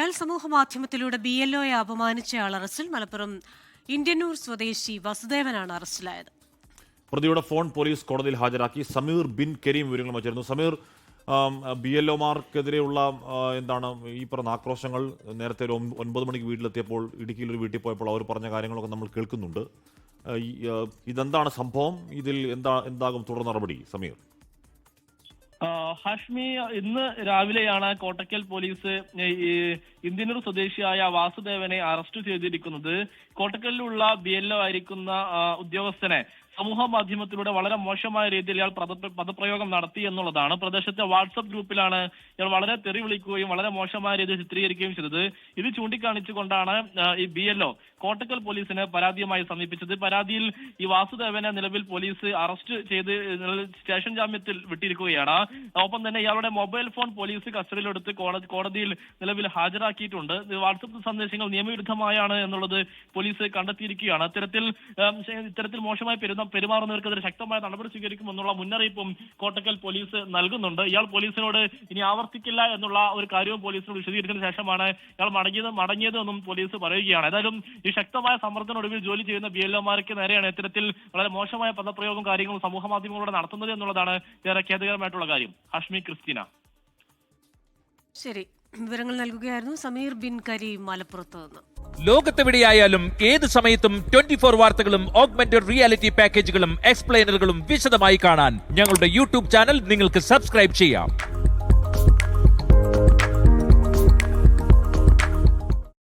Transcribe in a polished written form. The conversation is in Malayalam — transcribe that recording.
വാർത്തകൾ സമൂഹ മാധ്യമത്തിലൂടെ BLOയെ അപമാനിച്ചയാൾ അറസ്റ്റിൽ. മലപ്പുറം ഇന്ത്യന്നൂർ സ്വദേശി വസുദേവനാണ് അറസ്റ്റിലായത്. പ്രതിയുടെ ഫോൺ പോലീസ് കോടതിയിൽ ഹാജരാക്കി. സമീർ ബിൻ കരീം വിവരങ്ങൾ വച്ചിരുന്നു. സമീർ, BLOമാർക്കെതിരെയുള്ള എന്താണ് ഈ പറഞ്ഞ ആക്രോശങ്ങൾ? നേരത്തെ ഒരു 9 മണിക്ക് വീട്ടിലെത്തിയപ്പോൾ ഇടുക്കിയിൽ ഒരു വീട്ടിൽ പോയപ്പോൾ അവർ പറഞ്ഞ കാര്യങ്ങളൊക്കെ നമ്മൾ കേൾക്കുന്നുണ്ട്. ഇതെന്താണ് സംഭവം? ഇതിൽ എന്താകും തുടർ നടപടി? സമീർ. ഹാഷ്മി, ഇന്ന് രാവിലെയാണ് കോട്ടക്കൽ പോലീസ് ഇന്ത്യന്നൂർ സ്വദേശിയായ വാസുദേവനെ അറസ്റ്റ് ചെയ്തിരിക്കുന്നത്. കോട്ടക്കലിലുള്ള BLO ആയിരിക്കുന്ന ഉദ്യോഗസ്ഥനെ സമൂഹ മാധ്യമത്തിലൂടെ വളരെ മോശമായ രീതിയിൽ ഇയാൾ പദപ്രയോഗം നടത്തി എന്നുള്ളതാണ്. പ്രദേശത്തെ വാട്സപ്പ് ഗ്രൂപ്പിലാണ് ഇയാൾ വളരെ തെറി വിളിക്കുകയും വളരെ മോശമായ രീതിയിൽ ചിത്രീകരിക്കുകയും ചെയ്തത്. ഇത് ചൂണ്ടിക്കാണിച്ചുകൊണ്ടാണ് ഈ BLO കോട്ടക്കൽ പോലീസിനെ പരാതിയുമായി സമീപിച്ചത്. പരാതിയിൽ ഈ വാസുദേവനെ നിലവിൽ പോലീസ് അറസ്റ്റ് ചെയ്ത് സ്റ്റേഷൻ ജാമ്യത്തിൽ വിട്ടിരിക്കുകയാണ്. ഒപ്പം തന്നെ ഇയാളുടെ മൊബൈൽ ഫോൺ പോലീസ് കസ്റ്റഡിയിലെടുത്ത് കോടതിയിൽ നിലവിൽ ഹാജരാക്കിയിട്ടുണ്ട്. വാട്സപ്പ് സന്ദേശങ്ങൾ നിയമവിരുദ്ധമായാണ് എന്നുള്ളത് പോലീസ് കണ്ടെത്തിയിരിക്കുകയാണ്. ഇത്തരത്തിൽ മോശമായി പെരുമാറുന്നവർക്കെതിരെ ശക്തമായ നടപടി സ്വീകരിക്കുമെന്നുള്ള മുന്നറിയിപ്പും കോട്ടക്കൽ പോലീസ് നൽകുന്നുണ്ട്. ഇയാൾ പോലീസിനോട് ഇനി ആവർത്തിക്കില്ല എന്നുള്ള ഒരു കാര്യവും പോലീസിനോട് വിശദീകരിച്ചതിന് ശേഷമാണ് ഇയാൾ മടങ്ങിയതെന്നും പോലീസ് പറയുകയാണ്. ഏതായാലും ഈ ശക്തമായ സമ്മർദ്ദത്തിനൊടുവിൽ ജോലി ചെയ്യുന്ന BLOമാർക്ക് നേരെയാണ് ഇത്തരത്തിൽ വളരെ മോശമായ പദപ്രയോഗം കാര്യങ്ങളും സമൂഹ മാധ്യമങ്ങളിലൂടെ നടത്തുന്നത് എന്നുള്ളതാണ് ഏറെ ഖേദകരമായിട്ടുള്ള കാര്യം. ഹാഷ്മി, ക്രിസ്റ്റീന. ശരി, വിവരങ്ങൾ നൽകുകയായിരുന്നു സമീർ ബിൻ കരീം മലപ്പുറത്ത് നിന്ന്. ലോകത്തെവിടെയായാലും ഏത് സമയത്തും 24 വാർത്തകളും ഓഗ്മെന്റഡ് റിയാലിറ്റി പാക്കേജുകളും എക്സ്പ്ലെയിനറുകളും വിശദമായി കാണാൻ ഞങ്ങളുടെ YouTube ചാനൽ നിങ്ങൾക്ക് സബ്സ്ക്രൈബ് ചെയ്യാം.